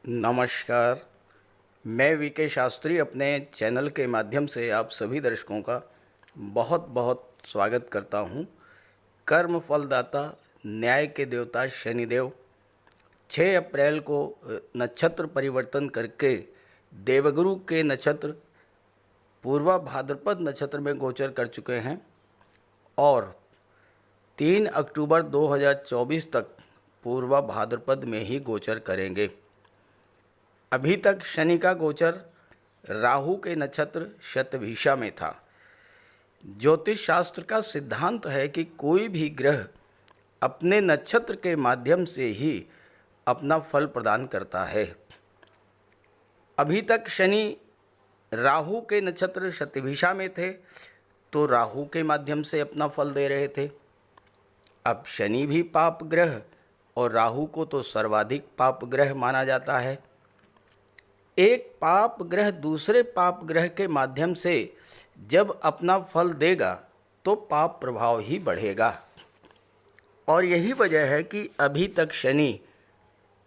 नमस्कार। मैं वीके शास्त्री अपने चैनल के माध्यम से आप सभी दर्शकों का बहुत बहुत स्वागत करता हूं। कर्म फलदाता न्याय के देवता शनिदेव 6 अप्रैल को नक्षत्र परिवर्तन करके देवगुरु के नक्षत्र पूर्वा भाद्रपद नक्षत्र में गोचर कर चुके हैं और 3 अक्टूबर 2024 तक पूर्वा भाद्रपद में ही गोचर करेंगे। अभी तक शनि का गोचर राहु के नक्षत्र शतभिषा में था। ज्योतिष शास्त्र का सिद्धांत है कि कोई भी ग्रह अपने नक्षत्र के माध्यम से ही अपना फल प्रदान करता है। अभी तक शनि राहु के नक्षत्र शतभिषा में थे तो राहु के माध्यम से अपना फल दे रहे थे। अब शनि भी पाप ग्रह और राहु को तो सर्वाधिक पाप ग्रह माना जाता है। एक पाप ग्रह दूसरे पाप ग्रह के माध्यम से जब अपना फल देगा तो पाप प्रभाव ही बढ़ेगा और यही वजह है कि अभी तक शनि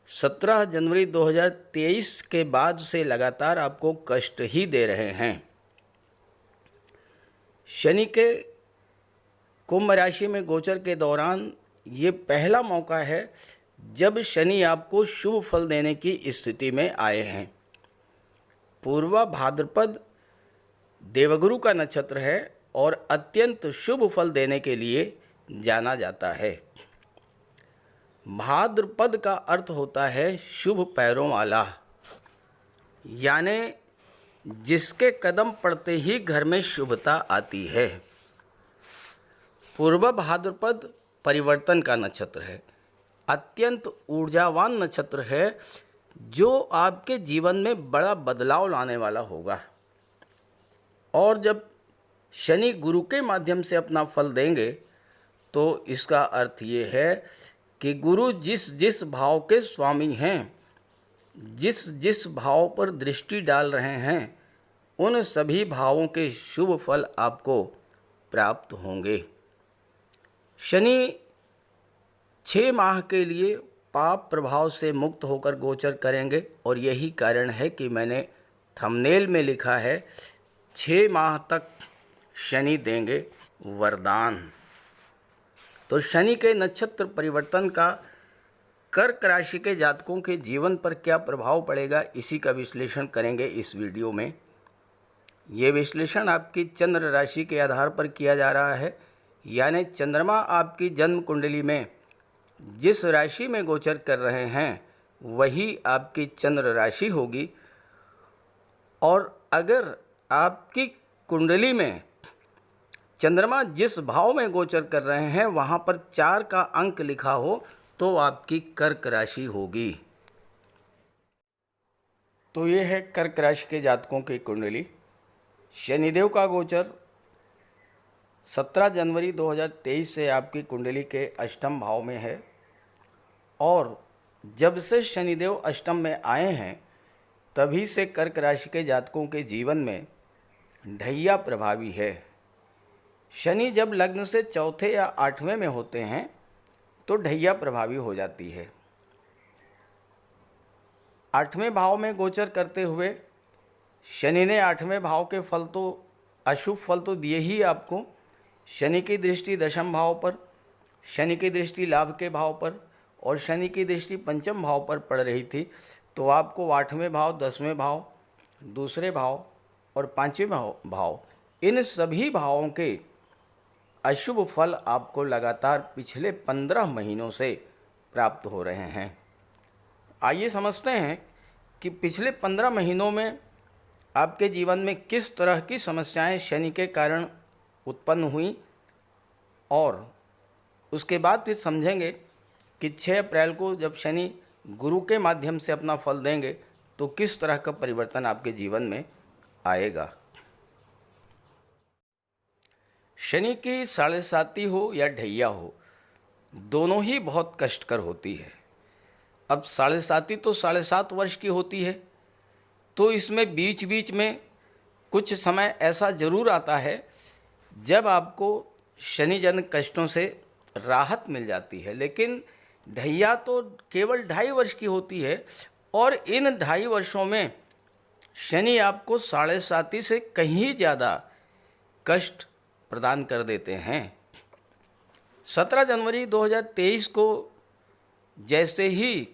17 जनवरी 2023 के बाद से लगातार आपको कष्ट ही दे रहे हैं। शनि के कुंभ राशि में गोचर के दौरान ये पहला मौका है जब शनि आपको शुभ फल देने की स्थिति में आए हैं। पूर्वा भाद्रपद देवगुरु का नक्षत्र है और अत्यंत शुभ फल देने के लिए जाना जाता है। भाद्रपद का अर्थ होता है शुभ पैरों वाला, यानी जिसके कदम पड़ते ही घर में शुभता आती है। पूर्वा भाद्रपद परिवर्तन का नक्षत्र है, अत्यंत ऊर्जावान नक्षत्र है जो आपके जीवन में बड़ा बदलाव लाने वाला होगा। और जब शनि गुरु के माध्यम से अपना फल देंगे तो इसका अर्थ ये है कि गुरु जिस जिस भाव के स्वामी हैं, जिस जिस भाव पर दृष्टि डाल रहे हैं, उन सभी भावों के शुभ फल आपको प्राप्त होंगे। शनि 6 माह के लिए पाप प्रभाव से मुक्त होकर गोचर करेंगे और यही कारण है कि मैंने थंबनेल में लिखा है 6 माह तक शनि देंगे वरदान। तो शनि के नक्षत्र परिवर्तन का कर्क राशि के जातकों के जीवन पर क्या प्रभाव पड़ेगा, इसी का विश्लेषण करेंगे इस वीडियो में। ये विश्लेषण आपकी चंद्र राशि के आधार पर किया जा रहा है, यानी चंद्रमा आपकी जन्म कुंडली में जिस राशि में गोचर कर रहे हैं वही आपकी चंद्र राशि होगी। और अगर आपकी कुंडली में चंद्रमा जिस भाव में गोचर कर रहे हैं वहाँ पर 4 का अंक लिखा हो तो आपकी कर्क राशि होगी। तो ये है कर्क राशि के जातकों की कुंडली। शनिदेव का गोचर 17 जनवरी 2023 से आपकी कुंडली के अष्टम भाव में है और जब से शनिदेव अष्टम में आए हैं तभी से कर्क राशि के जातकों के जीवन में ढैया प्रभावी है। शनि जब लग्न से चौथे या 8वें में होते हैं तो ढैया प्रभावी हो जाती है। 8वें भाव में गोचर करते हुए शनि ने 8वें भाव के फल तो अशुभ फल तो दिए ही आपको। शनि की दृष्टि दशम भाव पर, शनि की दृष्टि लाभ के भाव पर और शनि की दृष्टि पंचम भाव पर पड़ रही थी, तो आपको 8वें भाव, 10वें भाव, दूसरे भाव और 5वें भाव इन सभी भावों के अशुभ फल आपको लगातार पिछले 15 महीनों से प्राप्त हो रहे हैं। आइए समझते हैं कि पिछले 15 महीनों में आपके जीवन में किस तरह की समस्याएं शनि के कारण उत्पन्न हुई और उसके बाद फिर समझेंगे कि 6 अप्रैल को जब शनि गुरु के माध्यम से अपना फल देंगे तो किस तरह का परिवर्तन आपके जीवन में आएगा। शनि की 7.5 हो या ढैया हो, दोनों ही बहुत कष्टकर होती है। अब 7.5 तो 7.5 वर्ष की होती है, तो इसमें बीच बीच में कुछ समय ऐसा ज़रूर आता है जब आपको शनिजन कष्टों से राहत मिल जाती है। लेकिन ढैया तो केवल 2.5 वर्ष की होती है और इन 2.5 वर्षों में शनि आपको 7.5 से कहीं ज़्यादा कष्ट प्रदान कर देते हैं। 17 जनवरी 2023 को जैसे ही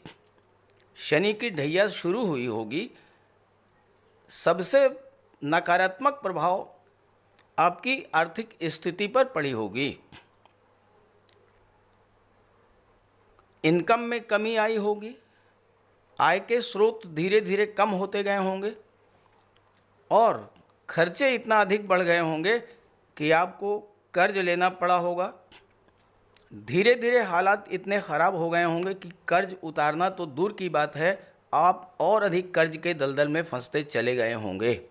शनि की ढैया शुरू हुई होगी, सबसे नकारात्मक प्रभाव आपकी आर्थिक स्थिति पर पड़ी होगी। इनकम में कमी आई होगी, आय के स्रोत धीरे धीरे कम होते गए होंगे और खर्चे इतना अधिक बढ़ गए होंगे कि आपको कर्ज लेना पड़ा होगा। धीरे धीरे हालात इतने ख़राब हो गए होंगे कि कर्ज उतारना तो दूर की बात है, आप और अधिक कर्ज के दलदल में फंसते चले गए होंगे।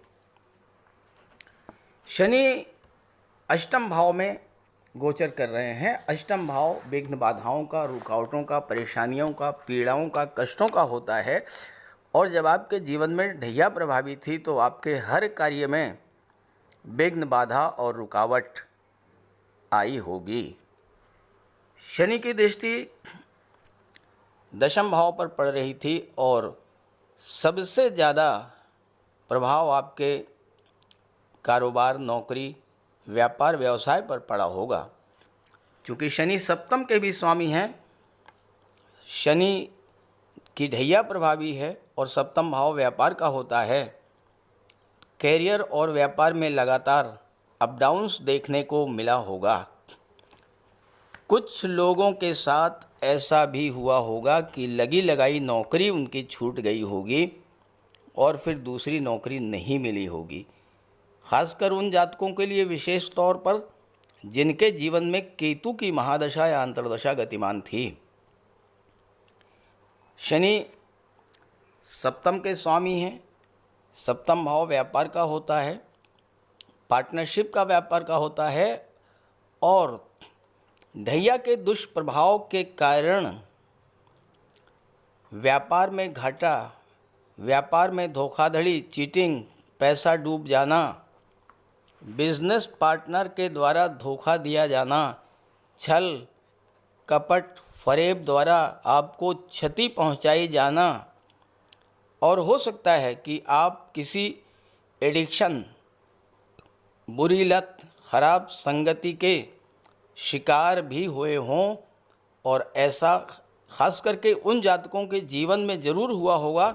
शनि अष्टम भाव में गोचर कर रहे हैं। अष्टम भाव विघ्न बाधाओं का, रुकावटों का, परेशानियों का, पीड़ाओं का, कष्टों का होता है। और जब आपके जीवन में ढैया प्रभावी थी तो आपके हर कार्य में विघ्न बाधा और रुकावट आई होगी। शनि की दृष्टि दशम भाव पर पड़ रही थी और सबसे ज़्यादा प्रभाव आपके कारोबार, नौकरी, व्यापार, व्यवसाय पर पड़ा होगा। चूँकि शनि सप्तम के भी स्वामी हैं, शनि की ढैया प्रभावी है और सप्तम भाव व्यापार का होता है। कैरियर और व्यापार में लगातार अप डाउन्स देखने को मिला होगा। कुछ लोगों के साथ ऐसा भी हुआ होगा कि लगी लगाई नौकरी उनकी छूट गई होगी और फिर दूसरी नौकरी नहीं मिली होगी। खासकर उन जातकों के लिए विशेष तौर पर जिनके जीवन में केतु की महादशा या अंतर्दशा गतिमान थी। शनि सप्तम के स्वामी हैं। सप्तम भाव व्यापार का होता है, पार्टनरशिप का व्यापार का होता है और ढैया के दुष्प्रभाव के कारण व्यापार में घाटा, व्यापार में धोखाधड़ी, चीटिंग, पैसा डूब जाना, बिजनेस पार्टनर के द्वारा धोखा दिया जाना, छल कपट फरेब द्वारा आपको क्षति पहुंचाई जाना और हो सकता है कि आप किसी एडिक्शन, बुरी लत, खराब संगति के शिकार भी हुए हों। और ऐसा खास करके उन जातकों के जीवन में ज़रूर हुआ होगा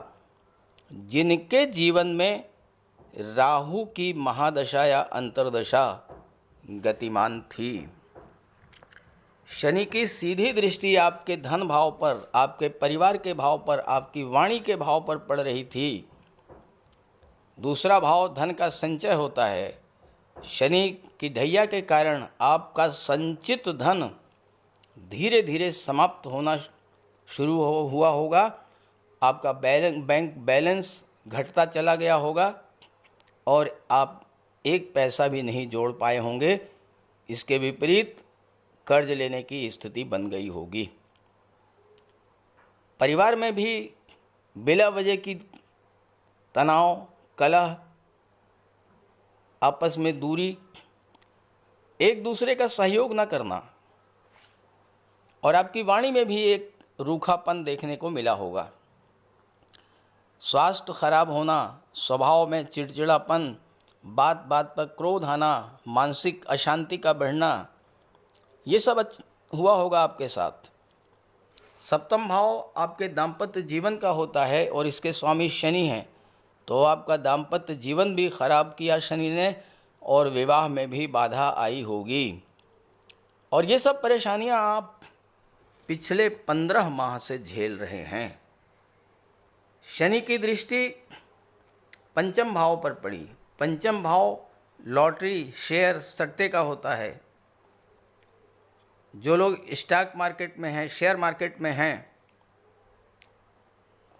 जिनके जीवन में राहु की महादशा या अंतर्दशा गतिमान थी। शनि की सीधी दृष्टि आपके धन भाव पर, आपके परिवार के भाव पर, आपकी वाणी के भाव पर पड़ रही थी। दूसरा भाव धन का संचय होता है। शनि की ढैया के कारण आपका संचित धन धीरे धीरे समाप्त होना शुरू हुआ होगा। आपका बैंक बैलेंस घटता चला गया होगा और आप एक पैसा भी नहीं जोड़ पाए होंगे। इसके विपरीत कर्ज लेने की स्थिति बन गई होगी। परिवार में भी बिला वजह की तनाव, कलह, आपस में दूरी, एक दूसरे का सहयोग न करना और आपकी वाणी में भी एक रूखापन देखने को मिला होगा। स्वास्थ्य खराब होना, स्वभाव में चिड़चिड़ापन, बात बात पर क्रोध आना, मानसिक अशांति का बढ़ना, ये सब हुआ होगा आपके साथ। सप्तम भाव आपके दाम्पत्य जीवन का होता है और इसके स्वामी शनि हैं, तो आपका दाम्पत्य जीवन भी खराब किया शनि ने और विवाह में भी बाधा आई होगी। और ये सब परेशानियां आप पिछले 15 माह से झेल रहे हैं। शनि की दृष्टि पंचम भाव पर पड़ी। पंचम भाव लॉटरी, शेयर, सट्टे का होता है। जो लोग स्टॉक मार्केट में हैं, शेयर मार्केट में हैं,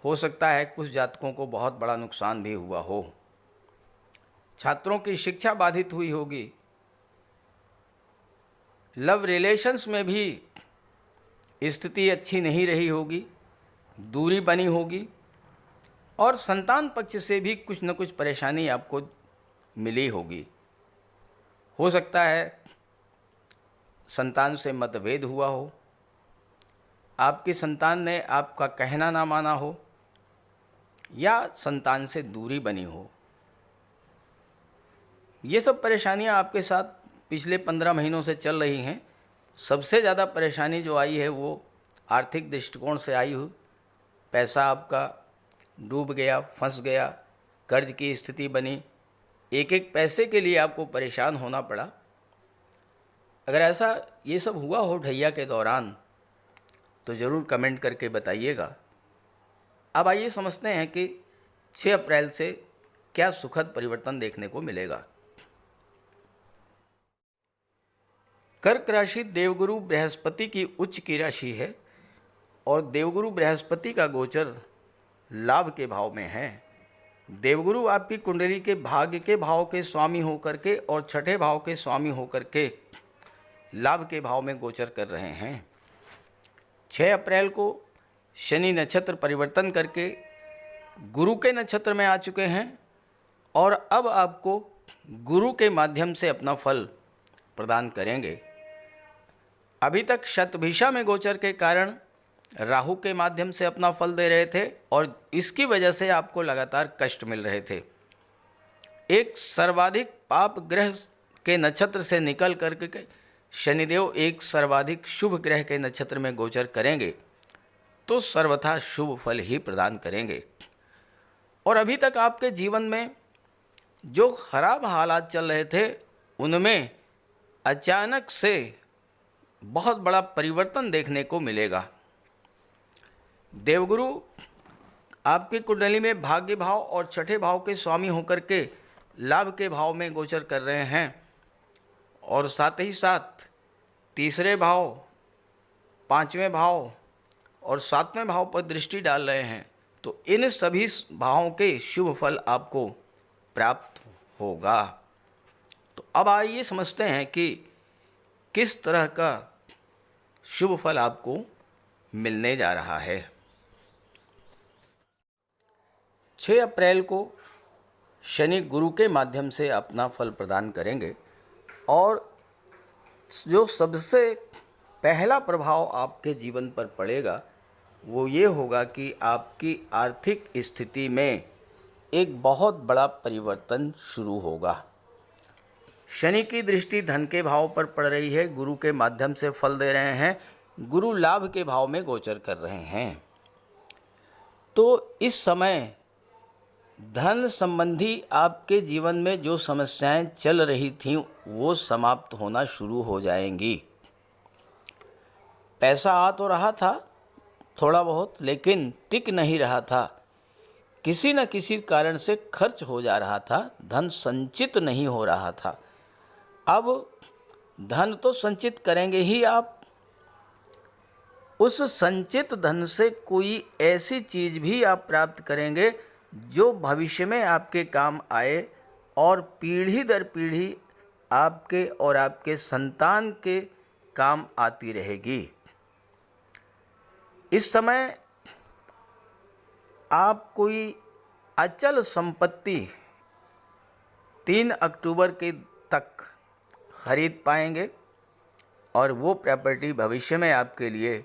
हो सकता है कुछ जातकों को बहुत बड़ा नुकसान भी हुआ हो। छात्रों की शिक्षा बाधित हुई होगी। लव रिलेशंस में भी स्थिति अच्छी नहीं रही होगी, दूरी बनी होगी और संतान पक्ष से भी कुछ न कुछ परेशानी आपको मिली होगी। हो सकता है संतान से मतभेद हुआ हो, आपकी संतान ने आपका कहना ना माना हो, या संतान से दूरी बनी हो। ये सब परेशानियां आपके साथ पिछले 15 महीनों से चल रही हैं। सबसे ज़्यादा परेशानी जो आई है वो आर्थिक दृष्टिकोण से आई हुई। पैसा आपका डूब गया, फंस गया, कर्ज की स्थिति बनी, एक एक पैसे के लिए आपको परेशान होना पड़ा। अगर ऐसा ये सब हुआ हो ढैया के दौरान तो ज़रूर कमेंट करके बताइएगा। अब आइए समझते हैं कि 6 अप्रैल से क्या सुखद परिवर्तन देखने को मिलेगा। कर्क राशि देवगुरु बृहस्पति की उच्च की राशि है और देवगुरु बृहस्पति का गोचर लाभ के भाव में है। देवगुरु आपकी कुंडली के भाग्य के भाव के स्वामी होकर के और छठे भाव के स्वामी होकर के लाभ के भाव में गोचर कर रहे हैं। 6 अप्रैल को शनि नक्षत्र परिवर्तन करके गुरु के नक्षत्र में आ चुके हैं और अब आपको गुरु के माध्यम से अपना फल प्रदान करेंगे। अभी तक शतभिषा में गोचर के कारण राहु के माध्यम से अपना फल दे रहे थे और इसकी वजह से आपको लगातार कष्ट मिल रहे थे। एक सर्वाधिक पाप ग्रह के नक्षत्र से निकल करके शनिदेव एक सर्वाधिक शुभ ग्रह के नक्षत्र में गोचर करेंगे तो सर्वथा शुभ फल ही प्रदान करेंगे। और अभी तक आपके जीवन में जो खराब हालात चल रहे थे उनमें अचानक से बहुत बड़ा परिवर्तन देखने को मिलेगा। देवगुरु आपकी कुंडली में भाग्य भाव और छठे भाव के स्वामी होकर के लाभ के भाव में गोचर कर रहे हैं और साथ ही साथ तीसरे भाव, पांचवें भाव और सातवें भाव पर दृष्टि डाल रहे हैं, तो इन सभी भावों के शुभ फल आपको प्राप्त होगा। तो अब आइए समझते हैं कि किस तरह का शुभ फल आपको मिलने जा रहा है। 6 अप्रैल को शनि गुरु के माध्यम से अपना फल प्रदान करेंगे और जो सबसे पहला प्रभाव आपके जीवन पर पड़ेगा वो ये होगा कि आपकी आर्थिक स्थिति में एक बहुत बड़ा परिवर्तन शुरू होगा। शनि की दृष्टि धन के भाव पर पड़ रही है, गुरु के माध्यम से फल दे रहे हैं, गुरु लाभ के भाव में गोचर कर रहे हैं। तो इस समय धन संबंधी आपके जीवन में जो समस्याएं चल रही थीं वो समाप्त होना शुरू हो जाएंगी। पैसा आ तो रहा था थोड़ा बहुत, लेकिन टिक नहीं रहा था, किसी न किसी कारण से खर्च हो जा रहा था, धन संचित नहीं हो रहा था। अब धन तो संचित करेंगे ही आप, उस संचित धन से कोई ऐसी चीज़ भी आप प्राप्त करेंगे जो भविष्य में आपके काम आए और पीढ़ी दर पीढ़ी आपके और आपके संतान के काम आती रहेगी। इस समय आप कोई अचल संपत्ति 3 अक्टूबर के तक खरीद पाएंगे और वो प्रॉपर्टी भविष्य में आपके लिए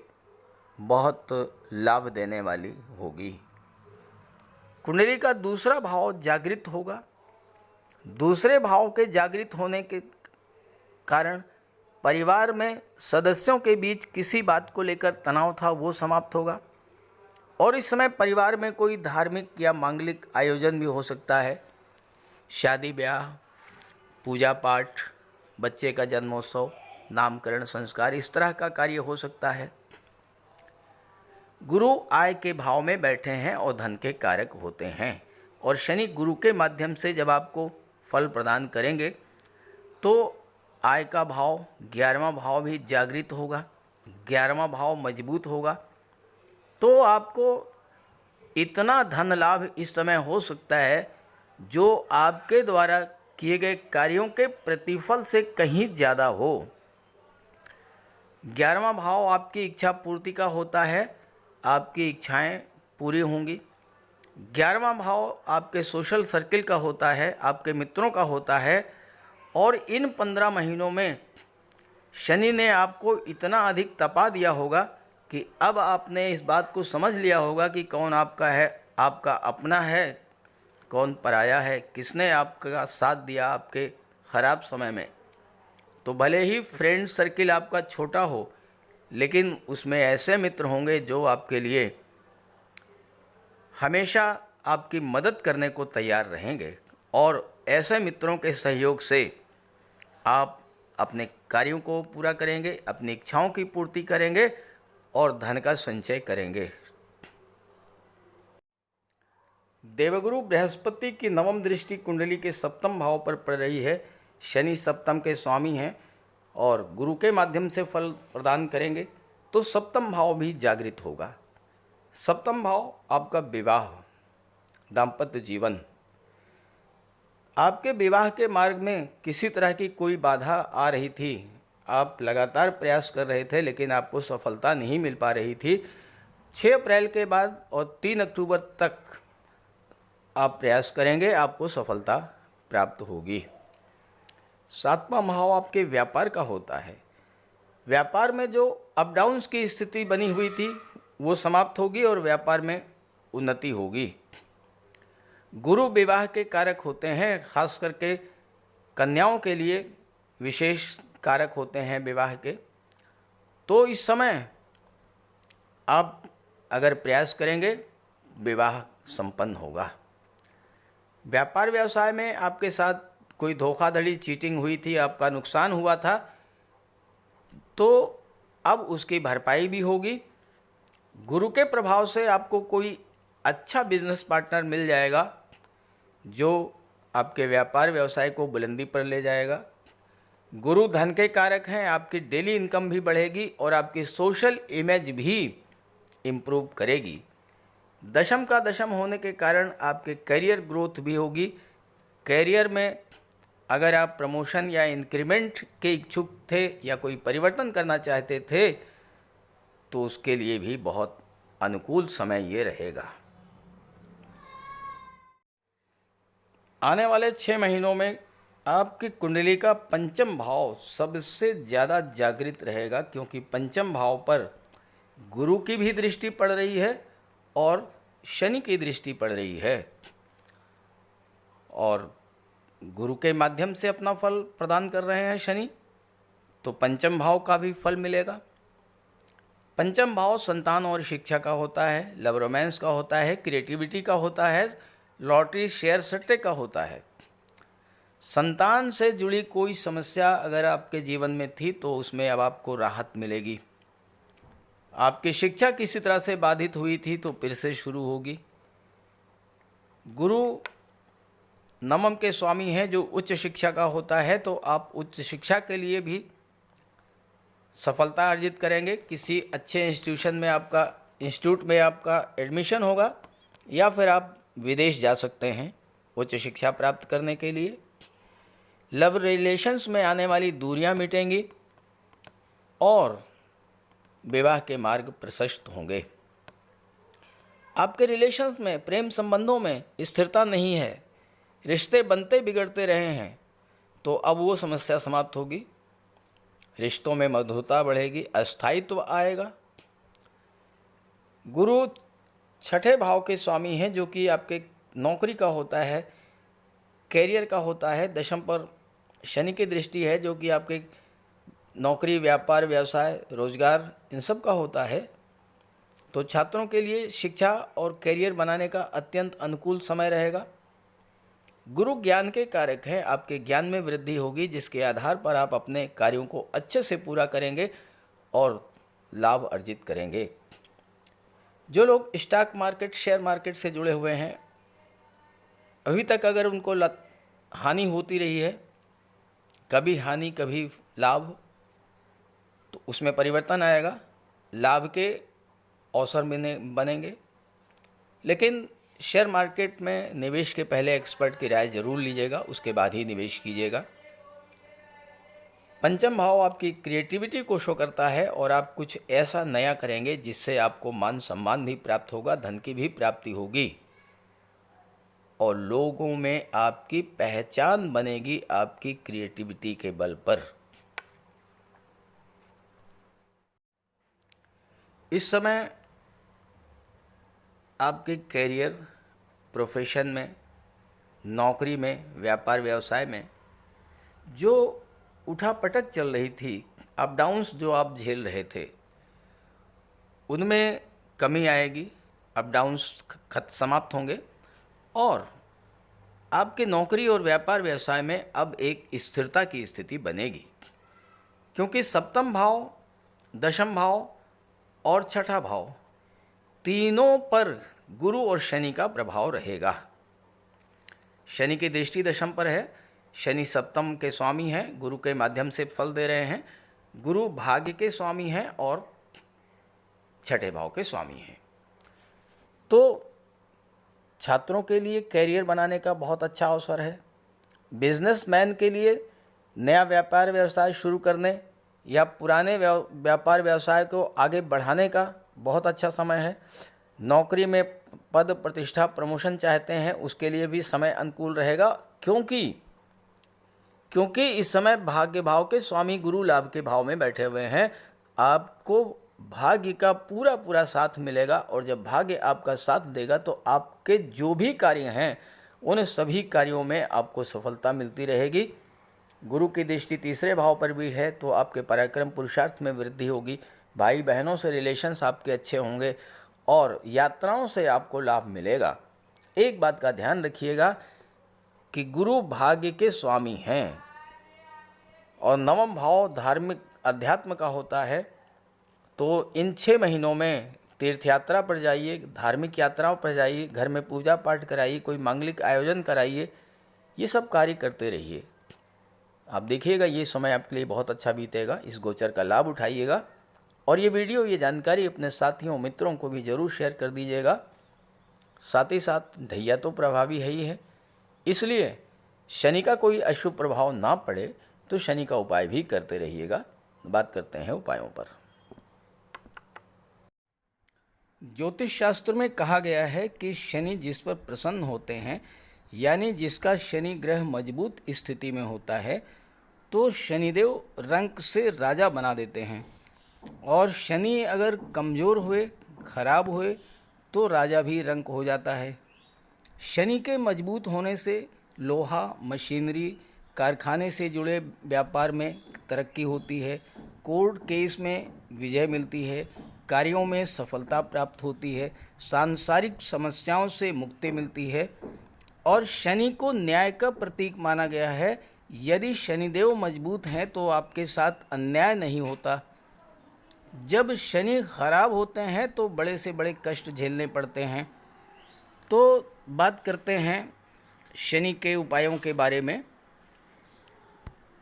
बहुत लाभ देने वाली होगी। कुंडली का दूसरा भाव जागृत होगा। दूसरे भाव के जागृत होने के कारण परिवार में सदस्यों के बीच किसी बात को लेकर तनाव था वो समाप्त होगा और इस समय परिवार में कोई धार्मिक या मांगलिक आयोजन भी हो सकता है। शादी ब्याह, पूजा पाठ, बच्चे का जन्मोत्सव, नामकरण, संस्कार, इस तरह का कार्य हो सकता है। गुरु आय के भाव में बैठे हैं और धन के कारक होते हैं और शनि गुरु के माध्यम से जब आपको फल प्रदान करेंगे तो आय का भाव 11वां भाव भी जागृत होगा, 11वां भाव मजबूत होगा। तो आपको इतना धन लाभ इस समय हो सकता है जो आपके द्वारा किए गए कार्यों के प्रतिफल से कहीं ज़्यादा हो। 11वां भाव आपकी इच्छा पूर्ति का होता है, आपकी इच्छाएं पूरी होंगी। 11वां भाव आपके सोशल सर्किल का होता है, आपके मित्रों का होता है और इन 15 महीनों में शनि ने आपको इतना अधिक तपा दिया होगा कि अब आपने इस बात को समझ लिया होगा कि कौन आपका है आपका अपना है, कौन पराया है, किसने आपका साथ दिया आपके ख़राब समय में। तो भले ही फ्रेंड सर्किल आपका छोटा हो, लेकिन उसमें ऐसे मित्र होंगे जो आपके लिए हमेशा आपकी मदद करने को तैयार रहेंगे, और ऐसे मित्रों के सहयोग से आप अपने कार्यों को पूरा करेंगे, अपनी इच्छाओं की पूर्ति करेंगे और धन का संचय करेंगे। देवगुरु बृहस्पति की नवम दृष्टि कुंडली के सप्तम भाव पर पड़ रही है। शनि सप्तम के स्वामी हैं और गुरु के माध्यम से फल प्रदान करेंगे, तो सप्तम भाव भी जागृत होगा। सप्तम भाव आपका विवाह, दाम्पत्य जीवन। आपके विवाह के मार्ग में किसी तरह की कोई बाधा आ रही थी, आप लगातार प्रयास कर रहे थे लेकिन आपको सफलता नहीं मिल पा रही थी। 6 अप्रैल के बाद और 3 अक्टूबर तक आप प्रयास करेंगे, आपको सफलता प्राप्त होगी। सातवां भाव आपके व्यापार का होता है। व्यापार में जो अप डाउन्स की स्थिति बनी हुई थी वो समाप्त होगी और व्यापार में उन्नति होगी। गुरु विवाह के कारक होते हैं, खास करके कन्याओं के लिए विशेष कारक होते हैं विवाह के। तो इस समय आप अगर प्रयास करेंगे, विवाह संपन्न होगा। व्यापार व्यवसाय में आपके साथ कोई धोखाधड़ी, चीटिंग हुई थी, आपका नुकसान हुआ था, तो अब उसकी भरपाई भी होगी। गुरु के प्रभाव से आपको कोई अच्छा बिजनेस पार्टनर मिल जाएगा जो आपके व्यापार व्यवसाय को बुलंदी पर ले जाएगा। गुरु धन के कारक हैं, आपकी डेली इनकम भी बढ़ेगी और आपकी सोशल इमेज भी इम्प्रूव करेगी। दशम का दशम होने के कारण आपके करियर ग्रोथ भी होगी। करियर में अगर आप प्रमोशन या इंक्रीमेंट के इच्छुक थे या कोई परिवर्तन करना चाहते थे, तो उसके लिए भी बहुत अनुकूल समय ये रहेगा। आने वाले 6 महीनों में आपकी कुंडली का पंचम भाव सबसे ज़्यादा जागृत रहेगा, क्योंकि पंचम भाव पर गुरु की भी दृष्टि पड़ रही है और शनि की दृष्टि पड़ रही है, और गुरु के माध्यम से अपना फल प्रदान कर रहे हैं शनि, तो पंचम भाव का भी फल मिलेगा। पंचम भाव संतान और शिक्षा का होता है, लव रोमांस का होता है, क्रिएटिविटी का होता है, लॉटरी शेयर सट्टे का होता है। संतान से जुड़ी कोई समस्या अगर आपके जीवन में थी तो उसमें अब आपको राहत मिलेगी। आपकी शिक्षा किसी तरह से बाधित हुई थी तो फिर से शुरू होगी। गुरु नवम के स्वामी हैं जो उच्च शिक्षा का होता है, तो आप उच्च शिक्षा के लिए भी सफलता अर्जित करेंगे। किसी अच्छे इंस्टीट्यूट में आपका एडमिशन होगा या फिर आप विदेश जा सकते हैं उच्च शिक्षा प्राप्त करने के लिए। लव रिलेशंस में आने वाली दूरियां मिटेंगी और विवाह के मार्ग प्रशस्त होंगे। आपके रिलेशंस में, प्रेम संबंधों में स्थिरता नहीं है, रिश्ते बनते बिगड़ते रहे हैं, तो अब वो समस्या समाप्त होगी। रिश्तों में मधुरता बढ़ेगी, अस्थायित्व आएगा। गुरु छठे भाव के स्वामी हैं जो कि आपके नौकरी का होता है, कैरियर का होता है। दशम पर शनि की दृष्टि है जो कि आपके नौकरी, व्यापार, व्यवसाय, रोजगार, इन सब का होता है। तो छात्रों के लिए शिक्षा और कैरियर बनाने का अत्यंत अनुकूल समय रहेगा। गुरु ज्ञान के कारक हैं, आपके ज्ञान में वृद्धि होगी जिसके आधार पर आप अपने कार्यों को अच्छे से पूरा करेंगे और लाभ अर्जित करेंगे। जो लोग स्टॉक मार्केट, शेयर मार्केट से जुड़े हुए हैं, अभी तक अगर उनको हानि होती रही है, कभी हानि कभी लाभ, तो उसमें परिवर्तन आएगा, लाभ के अवसर बनेंगे। लेकिन शेयर मार्केट में निवेश के पहले एक्सपर्ट की राय जरूर लीजिएगा, उसके बाद ही निवेश कीजिएगा। पंचम भाव आपकी क्रिएटिविटी को शो करता है और आप कुछ ऐसा नया करेंगे जिससे आपको मान सम्मान भी प्राप्त होगा, धन की भी प्राप्ति होगी और लोगों में आपकी पहचान बनेगी आपकी क्रिएटिविटी के बल पर। इस समय आपके कैरियर, प्रोफेशन में, नौकरी में, व्यापार व्यवसाय में जो उठापटक चल रही थी, अप डाउन्स जो आप झेल रहे थे, उनमें कमी आएगी, अप डाउन्स समाप्त होंगे और आपके नौकरी और व्यापार व्यवसाय में अब एक स्थिरता की स्थिति बनेगी, क्योंकि सप्तम भाव, दशम भाव और छठा भाव तीनों पर गुरु और शनि का प्रभाव रहेगा। शनि की दृष्टि दशम पर है, शनि सप्तम के स्वामी हैं, गुरु के माध्यम से फल दे रहे हैं। गुरु भाग्य के स्वामी हैं और छठे भाव के स्वामी हैं। तो छात्रों के लिए कैरियर बनाने का बहुत अच्छा अवसर है। बिजनेसमैन के लिए नया व्यापार व्यवसाय शुरू करने या पुराने व्यापार व्यवसाय को आगे बढ़ाने का बहुत अच्छा समय है। नौकरी में पद प्रतिष्ठा प्रमोशन चाहते हैं, उसके लिए भी समय अनुकूल रहेगा, क्योंकि इस समय भाग्य भाव के स्वामी गुरु लाभ के भाव में बैठे हुए हैं। आपको भाग्य का पूरा साथ मिलेगा और जब भाग्य आपका साथ देगा तो आपके जो भी कार्य हैं उन सभी कार्यों में आपको सफलता मिलती रहेगी। गुरु की दृष्टि तीसरे भाव पर भी है तो आपके पराक्रम पुरुषार्थ में वृद्धि होगी। भाई बहनों से रिलेशंस आपके अच्छे होंगे और यात्राओं से आपको लाभ मिलेगा। एक बात का ध्यान रखिएगा कि गुरु भाग्य के स्वामी हैं और नवम भाव धार्मिक अध्यात्म का होता है। तो इन 6 महीनों में तीर्थ यात्रा पर जाइए, धार्मिक यात्राओं पर जाइए, घर में पूजा पाठ कराइए, कोई मांगलिक आयोजन कराइए, ये सब कार्य करते रहिए। आप देखिएगा ये समय आपके लिए बहुत अच्छा बीतेगा। इस गोचर का लाभ उठाइएगा और ये वीडियो, ये जानकारी अपने साथियों मित्रों को भी ज़रूर शेयर कर दीजिएगा। साथ ही साथ ढैया तो प्रभावी है ही है, इसलिए शनि का कोई अशुभ प्रभाव ना पड़े तो शनि का उपाय भी करते रहिएगा। बात करते हैं उपायों पर। ज्योतिष शास्त्र में कहा गया है कि शनि जिस पर प्रसन्न होते हैं, यानी जिसका शनि ग्रह मजबूत स्थिति में होता है, तो शनिदेव रंक से राजा बना देते हैं और शनि अगर कमज़ोर हुए, खराब हुए तो राजा भी रंक हो जाता है। शनि के मजबूत होने से लोहा, मशीनरी, कारखाने से जुड़े व्यापार में तरक्की होती है, कोर्ट केस में विजय मिलती है, कार्यों में सफलता प्राप्त होती है, सांसारिक समस्याओं से मुक्ति मिलती है और शनि को न्याय का प्रतीक माना गया है। यदि शनिदेव मजबूत हैं तो आपके साथ अन्याय नहीं होता। जब शनि खराब होते हैं तो बड़े से बड़े कष्ट झेलने पड़ते हैं। तो बात करते हैं शनि के उपायों के बारे में।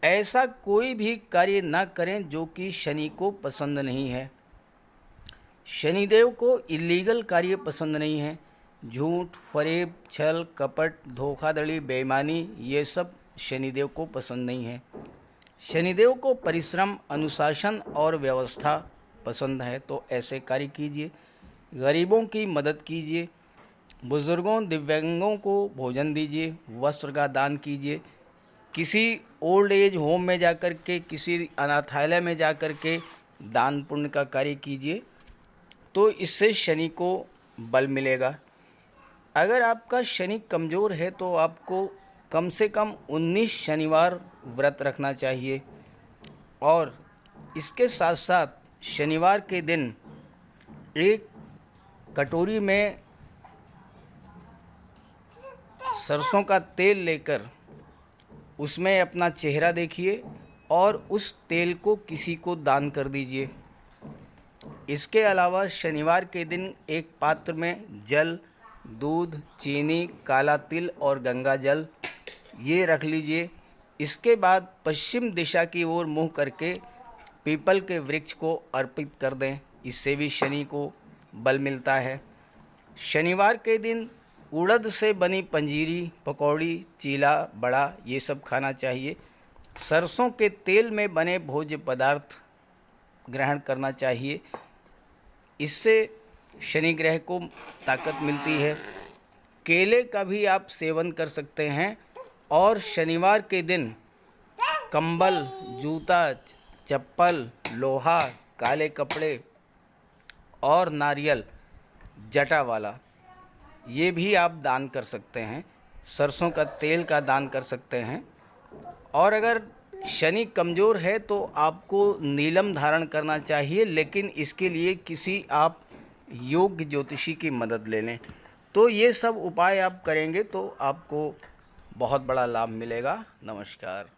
ऐसा कोई भी कार्य ना करें जो कि शनि को पसंद नहीं है। शनिदेव को इलीगल कार्य पसंद नहीं है। झूठ, फरेब, छल, कपट, धोखाधड़ी, बेईमानी, ये सब शनिदेव को पसंद नहीं है। शनिदेव को परिश्रम, अनुशासन और व्यवस्था पसंद है, तो ऐसे कार्य कीजिए। गरीबों की मदद कीजिए, बुजुर्गों, दिव्यांगों को भोजन दीजिए, वस्त्र का दान कीजिए, किसी ओल्ड एज होम में जाकर के, किसी अनाथालय में जाकर के दान पुण्य का कार्य कीजिए, तो इससे शनि को बल मिलेगा। अगर आपका शनि कमज़ोर है तो आपको कम से कम 19 शनिवार व्रत रखना चाहिए और इसके साथ साथ शनिवार के दिन एक कटोरी में सरसों का तेल लेकर उसमें अपना चेहरा देखिए और उस तेल को किसी को दान कर दीजिए। इसके अलावा शनिवार के दिन एक पात्र में जल, दूध, चीनी, काला तिल और गंगा जल ये रख लीजिए। इसके बाद पश्चिम दिशा की ओर मुँह करके पीपल के वृक्ष को अर्पित कर दें, इससे भी शनि को बल मिलता है। शनिवार के दिन उड़द से बनी पंजीरी, पकौड़ी, चीला, बड़ा ये सब खाना चाहिए। सरसों के तेल में बने भोज्य पदार्थ ग्रहण करना चाहिए, इससे शनि ग्रह को ताकत मिलती है। केले का भी आप सेवन कर सकते हैं और शनिवार के दिन कंबल, जूता, चप्पल, लोहा, काले कपड़े और नारियल जटा वाला ये भी आप दान कर सकते हैं। सरसों का तेल का दान कर सकते हैं। और अगर शनि कमज़ोर है तो आपको नीलम धारण करना चाहिए, लेकिन इसके लिए किसी आप योग्य ज्योतिषी की मदद ले लें। तो ये सब उपाय आप करेंगे तो आपको बहुत बड़ा लाभ मिलेगा। नमस्कार।